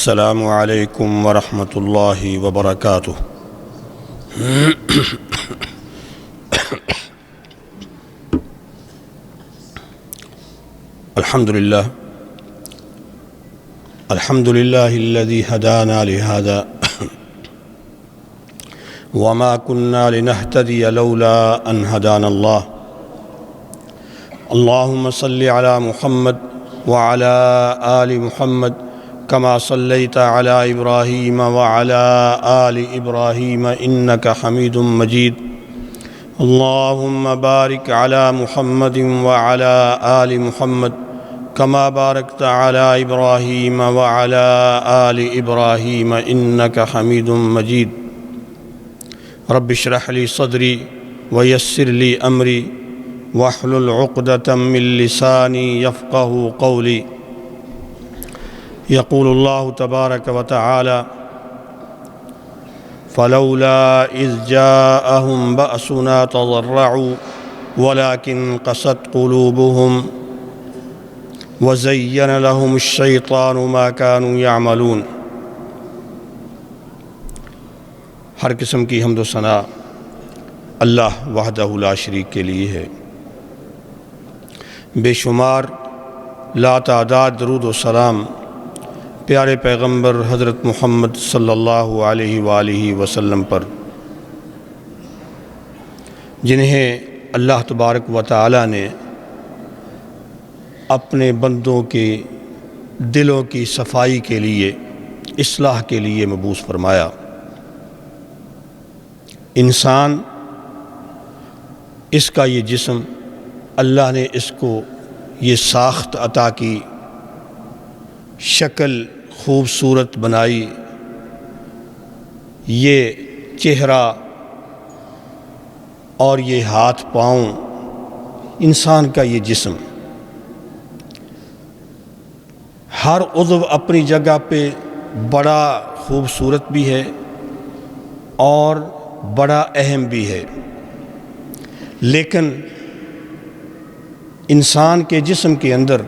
السلام علیکم ورحمۃ اللہ وبرکاتہ۔ الحمدللہ الذی ہدانا لہذا وما كنا لنہتدی لولا ان ہدانا اللہ۔ اللہم صلی علی محمد وعلی آل محمد كما صليت على إبراهيم وعلى آل إبراهيم إنك حميد مجيد۔ اللهم بارك على محمد وعلى آل محمد كما باركت على إبراهيم وعلى آل إبراهيم إنك حميد مجيد۔ رب اشرح لي صدري ويسر لي أمري واحلل عقدة من لساني يفقه قولي۔ يقول الله تبارك وتعالى: فلولا إذ جاءهم بأسنا تضرعوا ولكن قست قلوبهم وزين لهم الشيطان ما كانوا يعملون۔ ہر قسم کی حمد و ثنا اللہ وحدہ لا شریک کے لیے ہے۔ بے شمار لا تعداد درود و سلام پیارے پیغمبر حضرت محمد صلی اللہ علیہ وآلہ وسلم پر، جنہیں اللہ تبارک و تعالی نے اپنے بندوں کے دلوں کی صفائی کے لیے، اصلاح کے لیے مبعوث فرمایا۔ انسان، اس کا یہ جسم، اللہ نے اس کو یہ ساخت عطا کی، شکل خوبصورت بنائی، یہ چہرہ اور یہ ہاتھ پاؤں، انسان کا یہ جسم، ہر عضو اپنی جگہ پہ بڑا خوبصورت بھی ہے اور بڑا اہم بھی ہے، لیکن انسان کے جسم کے اندر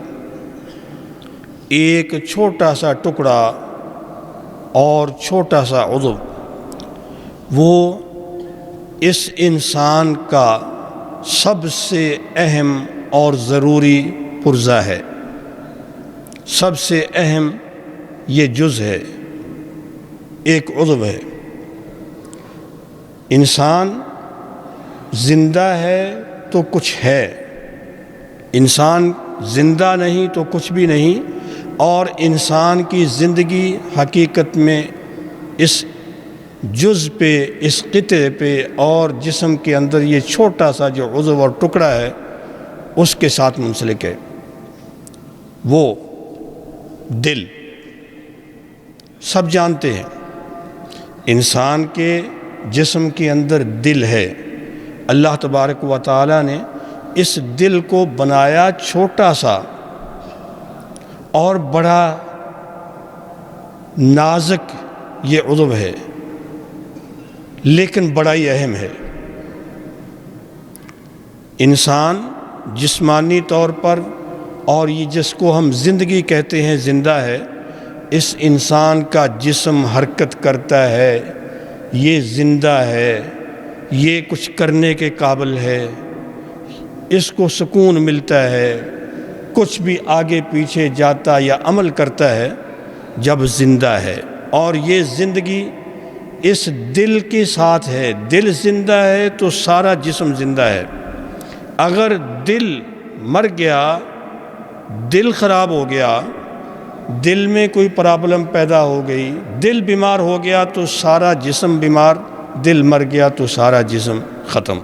ایک چھوٹا سا ٹکڑا اور چھوٹا سا عضو، وہ اس انسان کا سب سے اہم اور ضروری پرزہ ہے، سب سے اہم یہ جز ہے، ایک عضو ہے۔ انسان زندہ ہے تو کچھ ہے، انسان زندہ نہیں تو کچھ بھی نہیں، اور انسان کی زندگی حقیقت میں اس جز پہ، اس قطعے پہ اور جسم کے اندر یہ چھوٹا سا جو عضو اور ٹکڑا ہے اس کے ساتھ منسلک ہے، وہ دل۔ سب جانتے ہیں انسان کے جسم کے اندر دل ہے۔ اللہ تبارک و تعالی نے اس دل کو بنایا چھوٹا سا اور بڑا نازک یہ عضو ہے، لیکن بڑا ہی اہم ہے۔ انسان جسمانی طور پر، اور یہ جس کو ہم زندگی کہتے ہیں، زندہ ہے، اس انسان کا جسم حرکت کرتا ہے، یہ زندہ ہے، یہ کچھ کرنے کے قابل ہے، اس کو سکون ملتا ہے، کچھ بھی آگے پیچھے جاتا یا عمل کرتا ہے جب زندہ ہے، اور یہ زندگی اس دل کے ساتھ ہے۔ دل زندہ ہے تو سارا جسم زندہ ہے۔ اگر دل مر گیا، دل خراب ہو گیا، دل میں کوئی پرابلم پیدا ہو گئی، دل بیمار ہو گیا تو سارا جسم بیمار، دل مر گیا تو سارا جسم ختم۔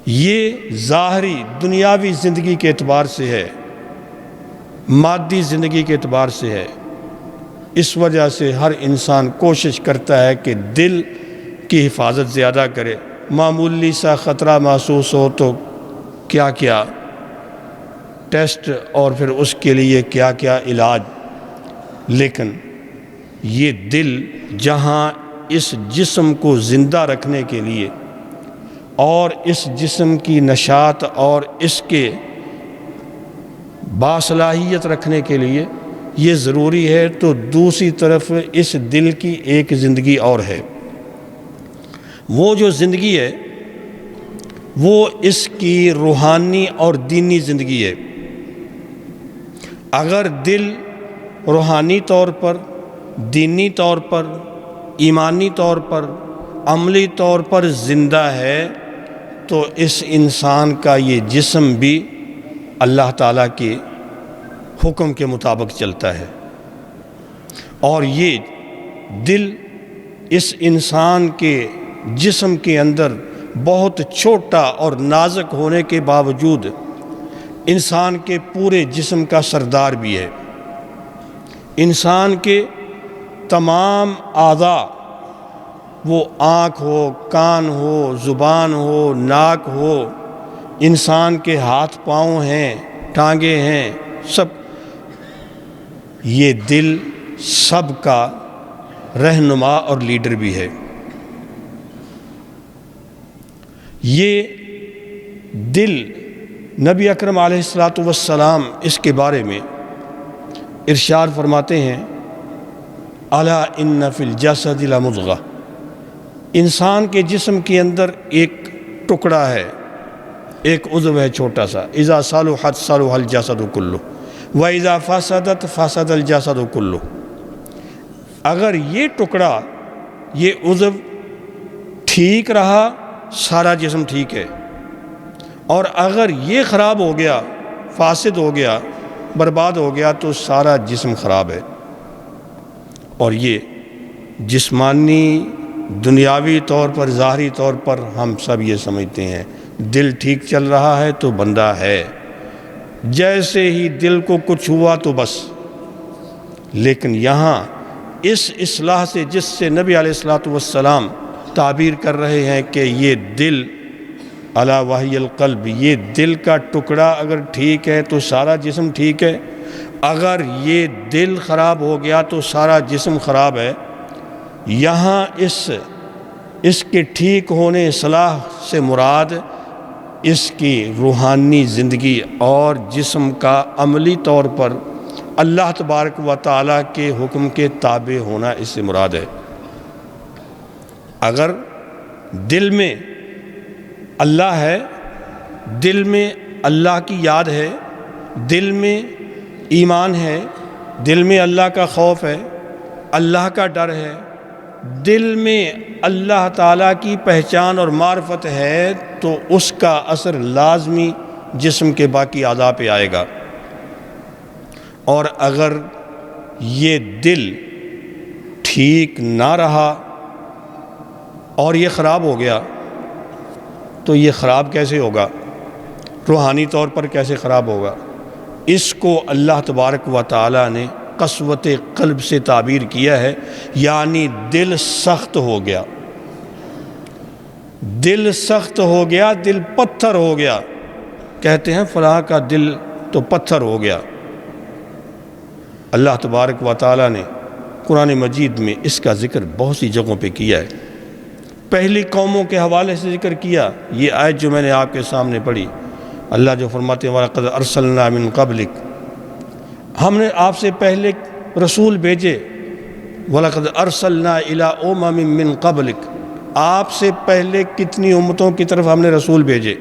یہ ظاہری دنیاوی زندگی کے اعتبار سے ہے، مادی زندگی کے اعتبار سے ہے۔ اس وجہ سے ہر انسان کوشش کرتا ہے کہ دل کی حفاظت زیادہ کرے۔ معمولی سا خطرہ محسوس ہو تو کیا کیا ٹیسٹ اور پھر اس کے لیے کیا کیا علاج، لیکن یہ دل جہاں اس جسم کو زندہ رکھنے کے لیے اور اس جسم کی نشاط اور اس کے باصلاحیت رکھنے کے لیے یہ ضروری ہے، تو دوسری طرف اس دل کی ایک زندگی اور ہے۔ وہ جو زندگی ہے وہ اس کی روحانی اور دینی زندگی ہے۔ اگر دل روحانی طور پر، دینی طور پر، ایمانی طور پر، عملی طور پر زندہ ہے تو اس انسان کا یہ جسم بھی اللہ تعالیٰ کے حکم کے مطابق چلتا ہے، اور یہ دل اس انسان کے جسم کے اندر بہت چھوٹا اور نازک ہونے کے باوجود انسان کے پورے جسم کا سردار بھی ہے۔ انسان کے تمام اعضاء، وہ آنکھ ہو، کان ہو، زبان ہو، ناک ہو، انسان کے ہاتھ پاؤں ہیں، ٹانگیں ہیں، سب، یہ دل سب کا رہنما اور لیڈر بھی ہے۔ یہ دل نبی اکرم علیہ السلام اس کے بارے میں ارشاد فرماتے ہیں، الا ان فی الجسد لمضغہ، انسان کے جسم کے اندر ایک ٹکڑا ہے، ایک عضو ہے چھوٹا سا، اذا صلحت صلح الجسد کلہ واذا فسدت فسد الجسد کلہ۔ اگر یہ ٹکڑا، یہ عضو ٹھیک رہا، سارا جسم ٹھیک ہے، اور اگر یہ خراب ہو گیا، فاسد ہو گیا، برباد ہو گیا، تو سارا جسم خراب ہے۔ اور یہ جسمانی دنیاوی طور پر، ظاہری طور پر ہم سب یہ سمجھتے ہیں دل ٹھیک چل رہا ہے تو بندہ ہے، جیسے ہی دل کو کچھ ہوا تو بس۔ لیکن یہاں اس اصلاح سے، جس سے نبی علیہ السلام تعبیر کر رہے ہیں کہ یہ دل، الا وحی القلب، یہ دل کا ٹکڑا اگر ٹھیک ہے تو سارا جسم ٹھیک ہے، اگر یہ دل خراب ہو گیا تو سارا جسم خراب ہے۔ یہاں اس کے ٹھیک ہونے، اصلاح سے مراد اس کی روحانی زندگی اور جسم کا عملی طور پر اللہ تبارک و تعالیٰ کے حکم کے تابع ہونا، اس سے مراد ہے۔ اگر دل میں اللہ ہے، دل میں اللہ کی یاد ہے، دل میں ایمان ہے، دل میں اللہ کا خوف ہے، اللہ کا ڈر ہے، دل میں اللہ تعالیٰ کی پہچان اور معرفت ہے، تو اس کا اثر لازمی جسم کے باقی اعضاء پہ آئے گا۔ اور اگر یہ دل ٹھیک نہ رہا اور یہ خراب ہو گیا تو یہ خراب کیسے ہوگا؟ روحانی طور پر کیسے خراب ہوگا؟ اس کو اللہ تبارک و تعالیٰ نے قسوت قلب سے تعبیر کیا ہے، یعنی دل سخت ہو گیا، دل سخت ہو گیا، دل پتھر ہو گیا۔ کہتے ہیں فلاں کا دل تو پتھر ہو گیا۔ اللہ تبارک و تعالیٰ نے قرآن مجید میں اس کا ذکر بہت سی جگہوں پہ کیا ہے۔ پہلی قوموں کے حوالے سے ذکر کیا، یہ آیت جو میں نے آپ کے سامنے پڑھی، اللہ جو فرماتے ہیں وَلَقَدْ أَرْسَلْنَا مِن قَبْلِكَ، ہم نے آپ سے پہلے رسول بھیجے، وَلَقَدْ أَرْسَلْنَا إِلَىٰ أُمَمٍ مِّن قَبْلِكَ، آپ سے پہلے کتنی امتوں کی طرف ہم نے رسول بھیجے۔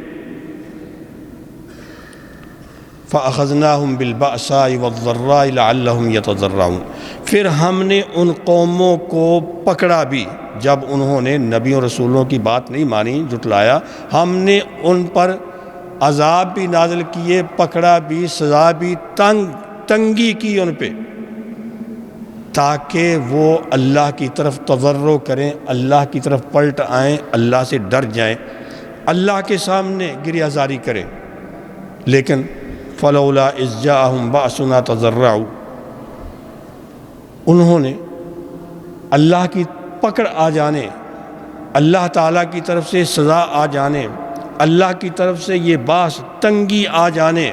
فَأَخَذْنَاهُمْ بِالْبَأْسَاءِ وَالضَّرَّاءِ لَعَلَّهُمْ يَتَضَرَّعُونَ، پھر ہم نے ان قوموں کو پکڑا بھی جب انہوں نے نبیوں رسولوں کی بات نہیں مانی، جھٹلایا، ہم نے ان پر عذاب بھی نازل کیے، پکڑا بھی، سزا بھی، تنگی کی ان پہ، تاکہ وہ اللہ کی طرف تضرع کریں، اللہ کی طرف پلٹ آئیں، اللہ سے ڈر جائیں، اللہ کے سامنے گریہ زاری کریں۔ لیکن فلولا اذ جاءہم بأسنا تضرعوا، انہوں نے اللہ کی پکڑ آ جانے، اللہ تعالیٰ کی طرف سے سزا آ جانے، اللہ کی طرف سے یہ باس تنگی آ جانے،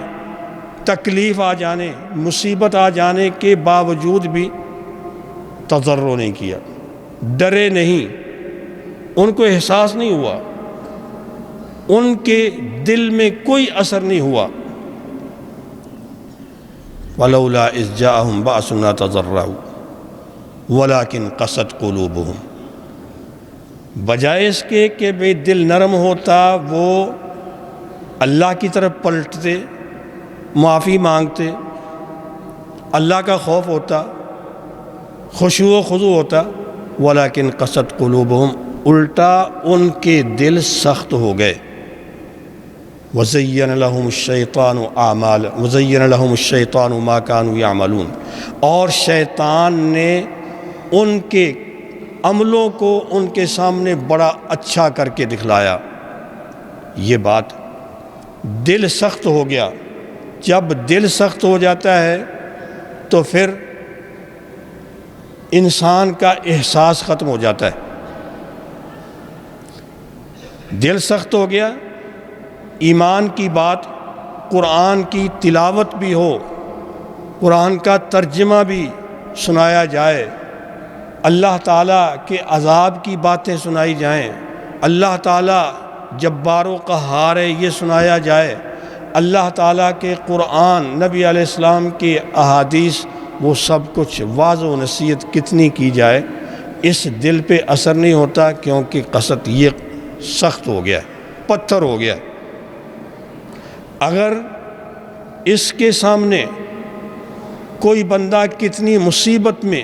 تکلیف آ جانے، مصیبت آ جانے کے باوجود بھی تضرع نہیں کیا، ڈرے نہیں، ان کو احساس نہیں ہوا، ان کے دل میں کوئی اثر نہیں ہوا۔ ولولا اذ جاءهم بأسنا تضرعوا ولكن قست قلوبهم، بجائے اس کے کہ بے دل نرم ہوتا وہ اللہ کی طرف پلٹتے، معافی مانگتے، اللہ کا خوف ہوتا، خشوع و خضوع ہوتا، ولیکن قست قلوبہم، الٹا ان کے دل سخت ہو گئے۔ وزین لہم الشیطان ما کانوا یعملون، اور شیطان نے ان کے عملوں کو ان کے سامنے بڑا اچھا کر کے دکھلایا۔ یہ بات دل سخت ہو گیا، جب دل سخت ہو جاتا ہے تو پھر انسان کا احساس ختم ہو جاتا ہے۔ دل سخت ہو گیا، ایمان کی بات، قرآن کی تلاوت بھی ہو، قرآن کا ترجمہ بھی سنایا جائے، اللہ تعالیٰ کے عذاب کی باتیں سنائی جائیں، اللہ تعالیٰ جبار و قہار ہے یہ سنایا جائے، اللہ تعالیٰ کے قرآن، نبی علیہ السلام کی احادیث، وہ سب کچھ واعظ و نصیحت کتنی کی جائے، اس دل پہ اثر نہیں ہوتا، کیونکہ قسط یہ سخت ہو گیا، پتھر ہو گیا۔ اگر اس کے سامنے کوئی بندہ کتنی مصیبت میں،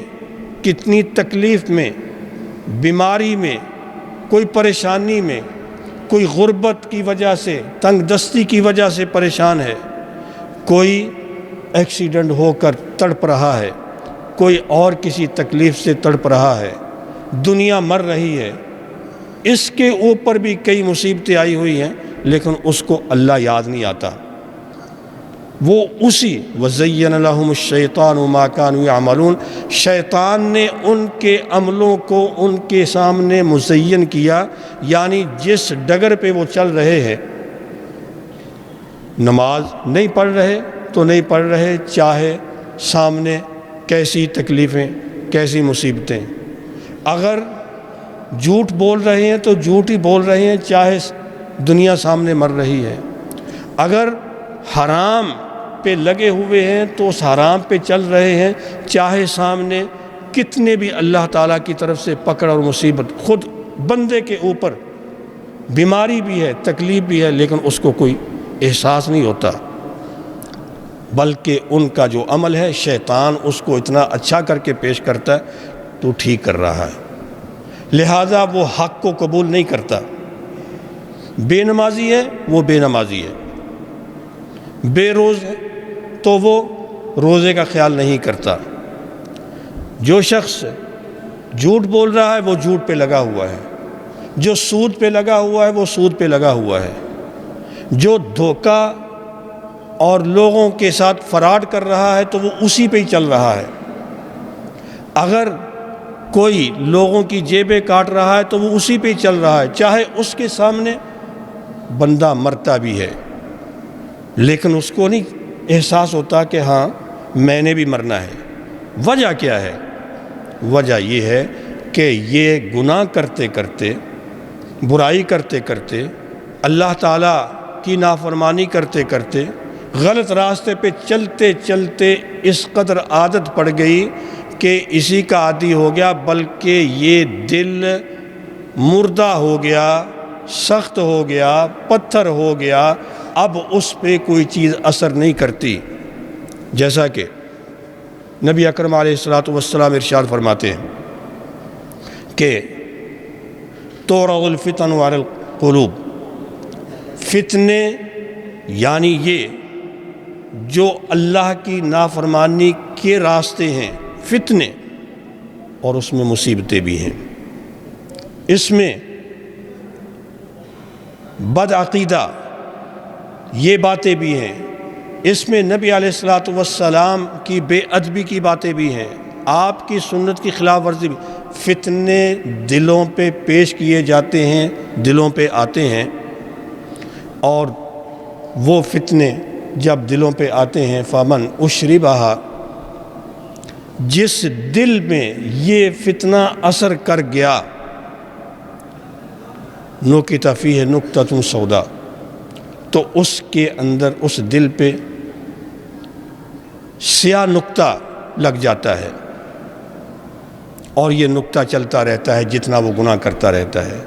کتنی تکلیف میں، بیماری میں، کوئی پریشانی میں، کوئی غربت کی وجہ سے، تنگ دستی کی وجہ سے پریشان ہے، کوئی ایکسیڈنٹ ہو کر تڑپ رہا ہے، کوئی اور کسی تکلیف سے تڑپ رہا ہے، دنیا مر رہی ہے، اس کے اوپر بھی کئی مصیبتیں آئی ہوئی ہیں، لیکن اس کو اللہ یاد نہیں آتا، وہ اسی وَزَيَّنَ لَهُمُ الشَّيْطَانُ مَا كَانُوا يَعْمَلُونَ، شیطان نے ان کے عملوں کو ان کے سامنے مزین کیا، یعنی جس ڈگر پہ وہ چل رہے ہیں، نماز نہیں پڑھ رہے تو نہیں پڑھ رہے، چاہے سامنے کیسی تکلیفیں، کیسی مصیبتیں، اگر جھوٹ بول رہے ہیں تو جھوٹ ہی بول رہے ہیں، چاہے دنیا سامنے مر رہی ہے، اگر حرام پہ لگے ہوئے ہیں تو اس حرام پہ چل رہے ہیں، چاہے سامنے کتنے بھی اللہ تعالیٰ کی طرف سے پکڑ اور مصیبت خود بندے کے اوپر، بیماری بھی ہے، تکلیف بھی ہے، لیکن اس کو کوئی احساس نہیں ہوتا، بلکہ ان کا جو عمل ہے شیطان اس کو اتنا اچھا کر کے پیش کرتا ہے تو ٹھیک کر رہا ہے، لہٰذا وہ حق کو قبول نہیں کرتا۔ بے نمازی ہے وہ بے نمازی ہے، بے روز ہے تو وہ روزے کا خیال نہیں کرتا، جو شخص جھوٹ بول رہا ہے وہ جھوٹ پہ لگا ہوا ہے، جو سود پہ لگا ہوا ہے وہ سود پہ لگا ہوا ہے، جو دھوکہ اور لوگوں کے ساتھ فراڈ کر رہا ہے تو وہ اسی پہ ہی چل رہا ہے، اگر کوئی لوگوں کی جیبیں کاٹ رہا ہے تو وہ اسی پہ ہی چل رہا ہے، چاہے اس کے سامنے بندہ مرتا بھی ہے، لیکن اس کو نہیں احساس ہوتا کہ ہاں میں نے بھی مرنا ہے۔ وجہ کیا ہے؟ وجہ یہ ہے کہ یہ گناہ کرتے کرتے، برائی کرتے کرتے، اللہ تعالیٰ کی نافرمانی کرتے کرتے، غلط راستے پہ چلتے چلتے اس قدر عادت پڑ گئی کہ اسی کا عادی ہو گیا، بلکہ یہ دل مردہ ہو گیا، سخت ہو گیا، پتھر ہو گیا، اب اس پہ کوئی چیز اثر نہیں کرتی، جیسا کہ نبی اکرم علیہ الصلوۃ ارشاد فرماتے ہیں کہ تعرض الفتن علی القلوب، فتنے یعنی یہ جو اللہ کی نافرمانی کے راستے ہیں، فتنے، اور اس میں مصیبتیں بھی ہیں، اس میں بد عقیدہ یہ باتیں بھی ہیں، اس میں نبی علیہ السلام کی بے ادبی کی باتیں بھی ہیں، آپ کی سنت کی خلاف ورزی بھی، فتنے دلوں پہ پیش کیے جاتے ہیں، دلوں پہ آتے ہیں، اور وہ فتنے جب دلوں پہ آتے ہیں فمن اشربہا، جس دل میں یہ فتنہ اثر کر گیا، نکت فیہ نکتۃ سودا، تو اس کے اندر اس دل پہ سیاہ نقطہ لگ جاتا ہے، اور یہ نقطہ چلتا رہتا ہے جتنا وہ گناہ کرتا رہتا ہے۔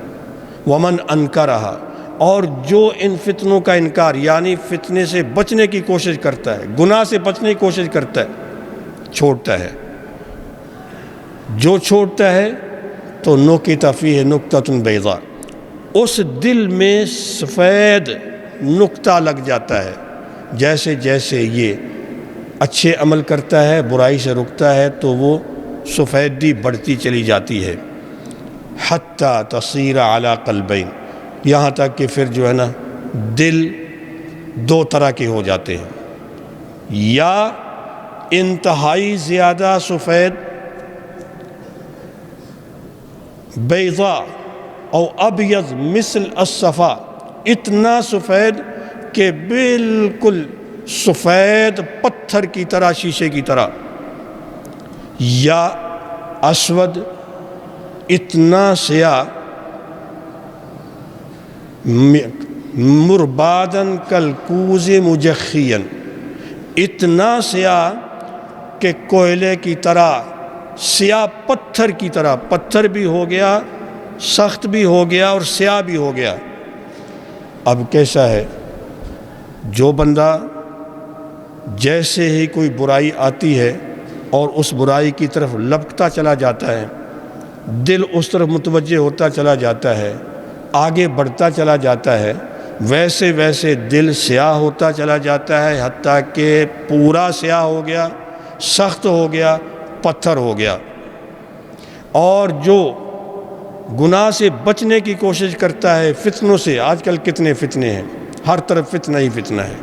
ومن انکرہا، اور جو ان فتنوں کا انکار یعنی فتنے سے بچنے کی کوشش کرتا ہے، گناہ سے بچنے کی کوشش کرتا ہے، چھوڑتا ہے، جو چھوڑتا ہے تو نکت فیہ نکتۃ بیضاء، اس دل میں سفید نقطہ لگ جاتا ہے۔ جیسے جیسے یہ اچھے عمل کرتا ہے، برائی سے رکتا ہے، تو وہ سفیدی بڑھتی چلی جاتی ہے۔ حتیٰ تصیر علی قلبین، یہاں تک کہ پھر جو ہے نا دل دو طرح کے ہو جاتے ہیں، یا انتہائی زیادہ سفید بیضاء او ابیض مثل الصفا، اتنا سفید کہ بالکل سفید پتھر کی طرح، شیشے کی طرح، یا اسود اتنا سیاہ مربادن کالکوز مجخین، اتنا سیاہ کہ کوئلے کی طرح، سیاہ پتھر کی طرح، پتھر بھی ہو گیا، سخت بھی ہو گیا اور سیاہ بھی ہو گیا۔ اب کیسا ہے؟ جو بندہ جیسے ہی کوئی برائی آتی ہے اور اس برائی کی طرف لپکتا چلا جاتا ہے، دل اس طرف متوجہ ہوتا چلا جاتا ہے، آگے بڑھتا چلا جاتا ہے، ویسے ویسے دل سیاہ ہوتا چلا جاتا ہے، حتیٰ کہ پورا سیاہ ہو گیا، سخت ہو گیا، پتھر ہو گیا۔ اور جو گناہ سے بچنے کی کوشش کرتا ہے فتنوں سے، آج کل کتنے فتنے ہیں، ہر طرف فتنہ ہی فتنہ ہے،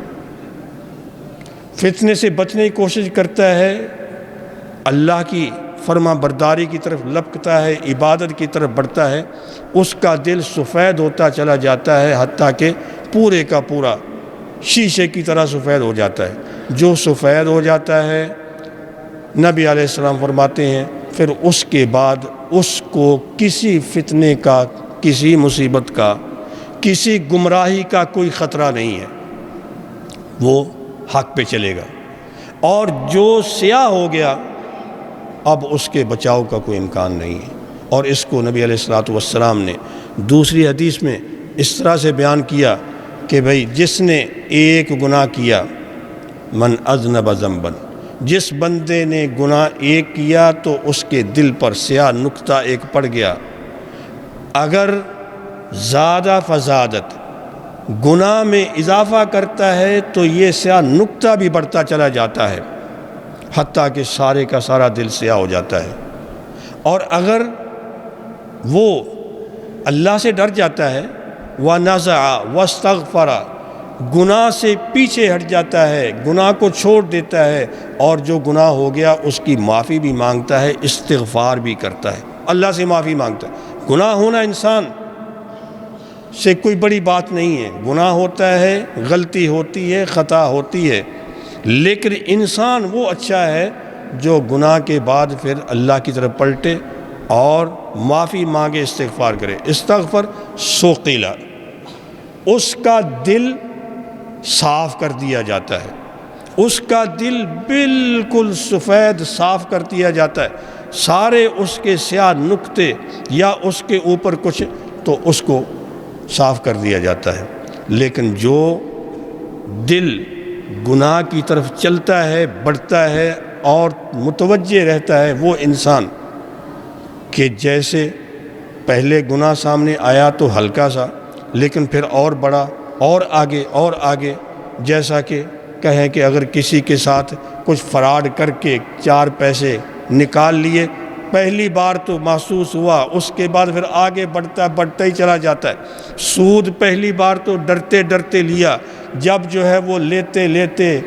فتنے سے بچنے کی کوشش کرتا ہے، اللہ کی فرما برداری کی طرف لپکتا ہے، عبادت کی طرف بڑھتا ہے، اس کا دل سفید ہوتا چلا جاتا ہے، حتیٰ کہ پورے کا پورا شیشے کی طرح سفید ہو جاتا ہے۔ جو سفید ہو جاتا ہے، نبی علیہ السلام فرماتے ہیں، پھر اس کے بعد اس کو کسی فتنے کا، کسی مصیبت کا، کسی گمراہی کا کوئی خطرہ نہیں ہے، وہ حق پہ چلے گا۔ اور جو سیاہ ہو گیا، اب اس کے بچاؤ کا کوئی امکان نہیں ہے۔ اور اس کو نبی علیہ السلام نے دوسری حدیث میں اس طرح سے بیان کیا کہ بھئی جس نے ایک گناہ کیا، من اذنب ذنبا، جس بندے نے گناہ ایک کیا تو اس کے دل پر سیاہ نقطہ ایک پڑ گیا، اگر زیادہ فزادت گناہ میں اضافہ کرتا ہے تو یہ سیاہ نقطہ بھی بڑھتا چلا جاتا ہے، حتیٰ کہ سارے کا سارا دل سیاہ ہو جاتا ہے۔ اور اگر وہ اللہ سے ڈر جاتا ہے، وَنَزَعَ وَاسْتَغْفَرَ، گناہ سے پیچھے ہٹ جاتا ہے، گناہ کو چھوڑ دیتا ہے، اور جو گناہ ہو گیا اس کی معافی بھی مانگتا ہے، استغفار بھی کرتا ہے، اللہ سے معافی مانگتا ہے۔ گناہ ہونا انسان سے کوئی بڑی بات نہیں ہے، گناہ ہوتا ہے، غلطی ہوتی ہے، خطا ہوتی ہے، لیکن انسان وہ اچھا ہے جو گناہ کے بعد پھر اللہ کی طرف پلٹے اور معافی مانگے، استغفار کرے۔ استغفر سوقیلا، اس کا دل صاف کر دیا جاتا ہے، اس کا دل بالکل سفید صاف کر دیا جاتا ہے، سارے اس کے سیاہ نقطے یا اس کے اوپر کچھ تو اس کو صاف کر دیا جاتا ہے۔ لیکن جو دل گناہ کی طرف چلتا ہے، بڑھتا ہے اور متوجہ رہتا ہے، وہ انسان کہ جیسے پہلے گناہ سامنے آیا تو ہلکا سا، لیکن پھر اور بڑا اور آگے اور آگے، جیسا کہ کہیں کہ اگر کسی کے ساتھ کچھ فراڈ کر کے 4 پیسے نکال لیے، پہلی بار تو محسوس ہوا، اس کے بعد پھر آگے بڑھتا ہی چلا جاتا ہے۔ سود پہلی بار تو ڈرتے ڈرتے لیا، جب جو ہے وہ لیتے لیتے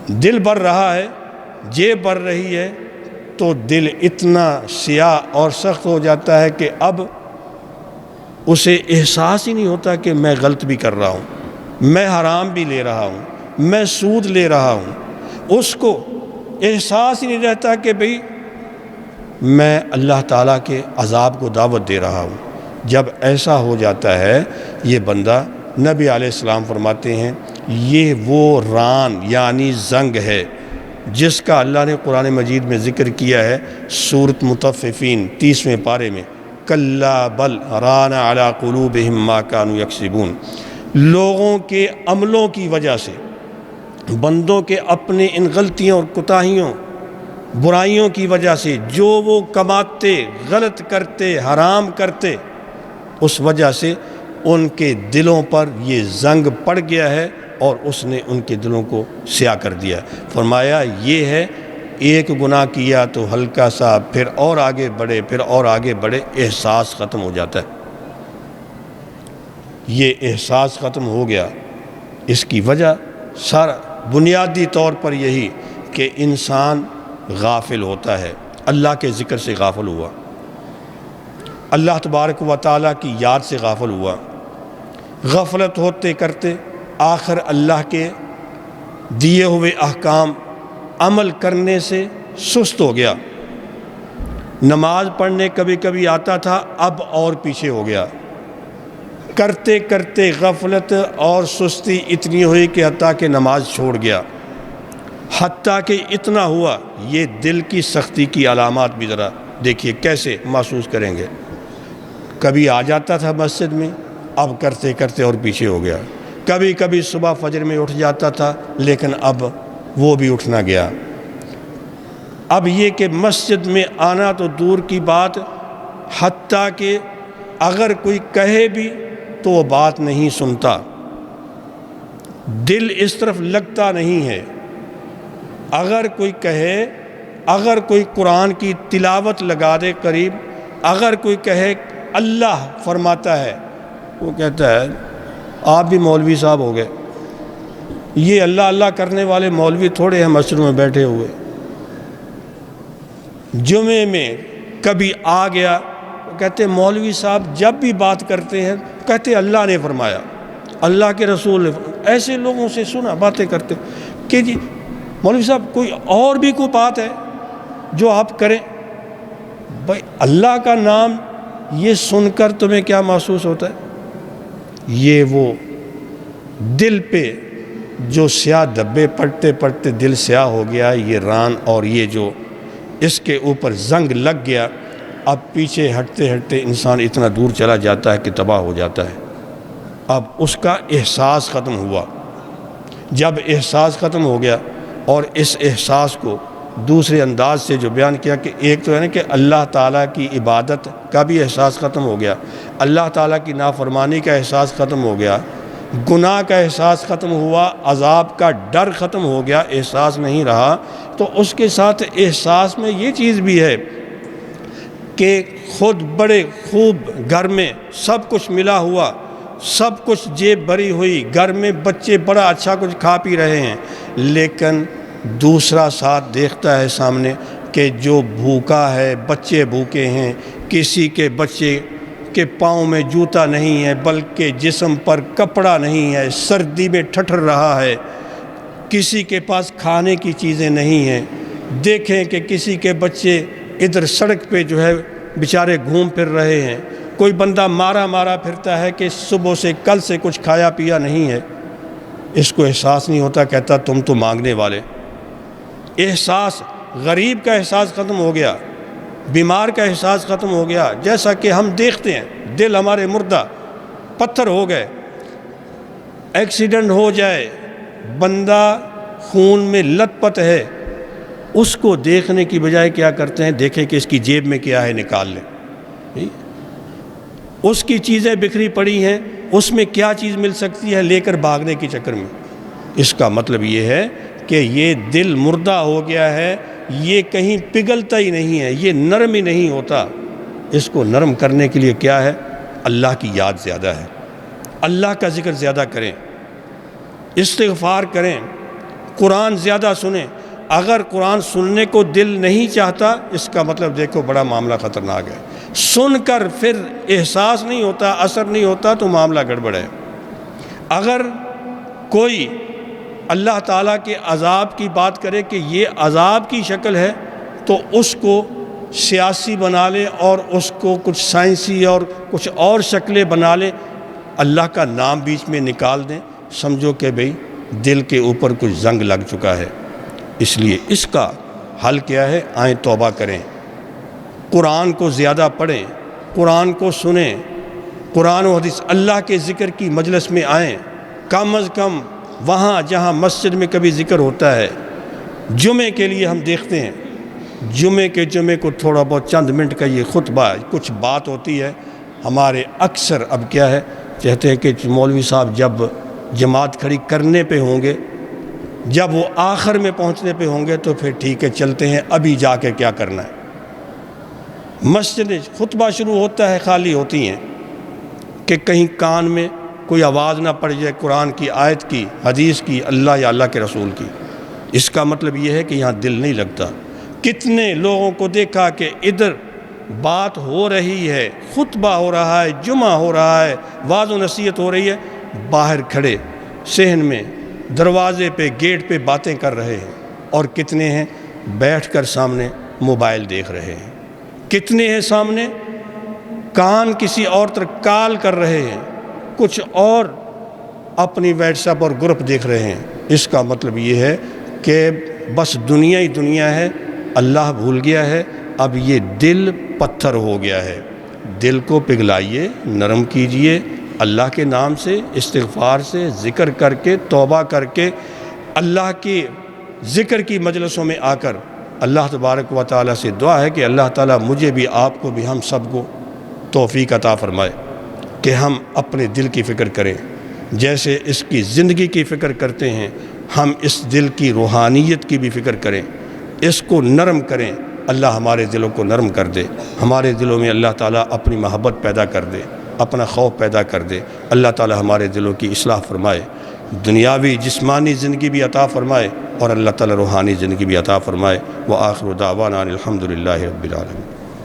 دل بھر رہا ہے، جیب بھر رہی ہے، تو دل اتنا سیاہ اور سخت ہو جاتا ہے کہ اب اسے احساس ہی نہیں ہوتا کہ میں غلط بھی کر رہا ہوں، میں حرام بھی لے رہا ہوں، میں سود لے رہا ہوں، اس کو احساس ہی نہیں رہتا کہ بھئی میں اللہ تعالیٰ کے عذاب کو دعوت دے رہا ہوں۔ جب ایسا ہو جاتا ہے یہ بندہ، نبی علیہ السلام فرماتے ہیں یہ وہ ران یعنی زنگ ہے جس کا اللہ نے قرآن مجید میں ذکر کیا ہے سورۃ مطففین 30ویں پارے میں، کلا بل ران علی قلوبہم ما کانوا یکسبون۔ لوگوں کے عملوں کی وجہ سے، بندوں کے اپنے ان غلطیوں اور کوتاہیوں برائیوں کی وجہ سے جو وہ کماتے، غلط کرتے، حرام کرتے، اس وجہ سے ان کے دلوں پر یہ زنگ پڑ گیا ہے اور اس نے ان کے دلوں کو سیاہ کر دیا۔ فرمایا یہ ہے ایک گناہ کیا تو ہلکا سا، پھر اور آگے بڑھے، پھر اور آگے بڑھے، احساس ختم ہو جاتا ہے۔ یہ احساس ختم ہو گیا، اس کی وجہ سارا بنیادی طور پر یہی کہ انسان غافل ہوتا ہے، اللہ کے ذکر سے غافل ہوا، اللہ تبارک و تعالیٰ کی یاد سے غافل ہوا۔ غفلت ہوتے کرتے آخر اللہ کے دیے ہوئے احکام عمل کرنے سے سست ہو گیا۔ نماز پڑھنے کبھی کبھی آتا تھا، اب اور پیچھے ہو گیا۔ کرتے کرتے غفلت اور سستی اتنی ہوئی کہ حتیٰ کہ نماز چھوڑ گیا۔ حتیٰ کہ اتنا ہوا، یہ دل کی سختی کی علامات بھی ذرا دیکھیے کیسے محسوس کریں گے۔ کبھی آ جاتا تھا مسجد میں، اب کرتے کرتے اور پیچھے ہو گیا۔ کبھی کبھی صبح فجر میں اٹھ جاتا تھا، لیکن اب وہ بھی اٹھنا گیا۔ اب یہ کہ مسجد میں آنا تو دور کی بات، حتیٰ کہ اگر کوئی کہے بھی تو وہ بات نہیں سنتا، دل اس طرف لگتا نہیں ہے۔ اگر کوئی کہے، اگر کوئی قرآن کی تلاوت لگا دے قریب، اگر کوئی کہے اللہ فرماتا ہے، وہ کہتا ہے آپ بھی مولوی صاحب ہو گئے، یہ اللہ اللہ کرنے والے مولوی تھوڑے ہیں مسجدوں میں بیٹھے ہوئے۔ جمعے میں کبھی آ گیا، کہتے مولوی صاحب جب بھی بات کرتے ہیں کہتے اللہ نے فرمایا، اللہ کے رسول نے۔ ایسے لوگوں سے سنا باتیں کرتے کہ جی مولوی صاحب کوئی اور بھی کوئی بات ہے جو آپ کریں؟ بھائی اللہ کا نام یہ سن کر تمہیں کیا محسوس ہوتا ہے؟ یہ وہ دل پہ جو سیاہ دھبے پڑتے پڑتے دل سیاہ ہو گیا، یہ ران اور یہ جو اس کے اوپر زنگ لگ گیا، اب پیچھے ہٹتے ہٹتے انسان اتنا دور چلا جاتا ہے کہ تباہ ہو جاتا ہے۔ اب اس کا احساس ختم ہوا۔ جب احساس ختم ہو گیا اور اس احساس کو دوسرے انداز سے جو بیان کیا کہ ایک تو ہے نا کہ اللہ تعالیٰ کی عبادت کا بھی احساس ختم ہو گیا، اللہ تعالیٰ کی نافرمانی کا احساس ختم ہو گیا، گناہ کا احساس ختم ہوا، عذاب کا ڈر ختم ہو گیا، احساس نہیں رہا۔ تو اس کے ساتھ احساس میں یہ چیز بھی ہے کہ خود بڑے خوب گھر میں سب کچھ ملا ہوا، سب کچھ جیب بھری ہوئی، گھر میں بچے بڑا اچھا کچھ کھا پی رہے ہیں، لیکن دوسرا ساتھ دیکھتا ہے سامنے کہ جو بھوکا ہے، بچے بھوکے ہیں، کسی کے بچے کے پاؤں میں جوتا نہیں ہے بلکہ جسم پر کپڑا نہیں ہے، سردی میں ٹھٹر رہا ہے، کسی کے پاس کھانے کی چیزیں نہیں ہیں۔ دیکھیں کہ کسی کے بچے ادھر سڑک پہ جو ہے بیچارے گھوم پھر رہے ہیں، کوئی بندہ مارا مارا پھرتا ہے کہ صبح سے کل سے کچھ کھایا پیا نہیں ہے، اس کو احساس نہیں ہوتا، کہتا تم تو مانگنے والے۔ احساس، غریب کا احساس ختم ہو گیا، بیمار کا احساس ختم ہو گیا۔ جیسا کہ ہم دیکھتے ہیں دل ہمارے مردہ پتھر ہو گئے، ایکسیڈنٹ ہو جائے، بندہ خون میں لت پت ہے، اس کو دیکھنے کی بجائے کیا کرتے ہیں، دیکھیں کہ اس کی جیب میں کیا ہے نکال لیں، اس کی چیزیں بکھری پڑی ہیں، اس میں کیا چیز مل سکتی ہے لے کر بھاگنے کے چکر میں۔ اس کا مطلب یہ ہے کہ یہ دل مردہ ہو گیا ہے، یہ کہیں پگھلتا ہی نہیں ہے، یہ نرم ہی نہیں ہوتا۔ اس کو نرم کرنے کے لیے کیا ہے؟ اللہ کی یاد زیادہ ہے، اللہ کا ذکر زیادہ کریں، استغفار کریں، قرآن زیادہ سنیں۔ اگر قرآن سننے کو دل نہیں چاہتا، اس کا مطلب دیکھو بڑا معاملہ خطرناک ہے۔ سن کر پھر احساس نہیں ہوتا، اثر نہیں ہوتا تو معاملہ گڑبڑ ہے۔ اگر کوئی اللہ تعالیٰ کے عذاب کی بات کرے کہ یہ عذاب کی شکل ہے، تو اس کو سیاسی بنا لے اور اس کو کچھ سائنسی اور کچھ اور شکلیں بنا لے، اللہ کا نام بیچ میں نکال دیں، سمجھو کہ بھئی دل کے اوپر کچھ زنگ لگ چکا ہے۔ اس لیے اس کا حل کیا ہے؟ آئیں توبہ کریں، قرآن کو زیادہ پڑھیں، قرآن کو سنیں، قرآن و حدیث اللہ کے ذکر کی مجلس میں آئیں، کم از کم وہاں جہاں مسجد میں کبھی ذکر ہوتا ہے، جمعے کے لیے ہم دیکھتے ہیں جمعے کو تھوڑا بہت چند منٹ کا یہ خطبہ کچھ بات ہوتی ہے، ہمارے اکثر اب کیا ہے کہتے ہیں کہ مولوی صاحب جب جماعت کھڑی کرنے پہ ہوں گے، جب وہ آخر میں پہنچنے پہ ہوں گے تو پھر ٹھیک ہے چلتے ہیں، ابھی جا کے کیا کرنا ہے۔ مسجد خطبہ شروع ہوتا ہے خالی ہوتی ہیں کہ کہیں کان میں کوئی آواز نہ پڑ جائے قرآن کی آیت کی، حدیث کی، اللہ یا اللہ کے رسول کی۔ اس کا مطلب یہ ہے کہ یہاں دل نہیں لگتا۔ کتنے لوگوں کو دیکھا کہ ادھر بات ہو رہی ہے، خطبہ ہو رہا ہے، جمعہ ہو رہا ہے، واعظ و نصیحت ہو رہی ہے، باہر کھڑے صحن میں دروازے پہ گیٹ پہ باتیں کر رہے ہیں، اور کتنے ہیں بیٹھ کر سامنے موبائل دیکھ رہے ہیں، کتنے ہیں سامنے کان کسی اور طرف کال کر رہے ہیں، کچھ اور اپنی واٹس ایپ اور گروپ دیکھ رہے ہیں۔ اس کا مطلب یہ ہے کہ بس دنیا ہی دنیا ہے، اللہ بھول گیا ہے۔ اب یہ دل پتھر ہو گیا ہے، دل کو پگھلائیے، نرم کیجئے، اللہ کے نام سے، استغفار سے، ذکر کر کے، توبہ کر کے، اللہ کی ذکر کی مجلسوں میں آ کر اللہ تبارک و تعالیٰ سے دعا ہے کہ اللہ تعالیٰ مجھے بھی، آپ کو بھی، ہم سب کو توفیق عطا فرمائے کہ ہم اپنے دل کی فکر کریں، جیسے اس کی زندگی کی فکر کرتے ہیں، ہم اس دل کی روحانیت کی بھی فکر کریں، اس کو نرم کریں۔ اللہ ہمارے دلوں کو نرم کر دے، ہمارے دلوں میں اللہ تعالیٰ اپنی محبت پیدا کر دے، اپنا خوف پیدا کر دے۔ اللہ تعالیٰ ہمارے دلوں کی اصلاح فرمائے، دنیاوی جسمانی زندگی بھی عطا فرمائے، اور اللہ تعالیٰ روحانی زندگی بھی عطا فرمائے۔ وآخر دعوانا الحمدللہ رب العالمین۔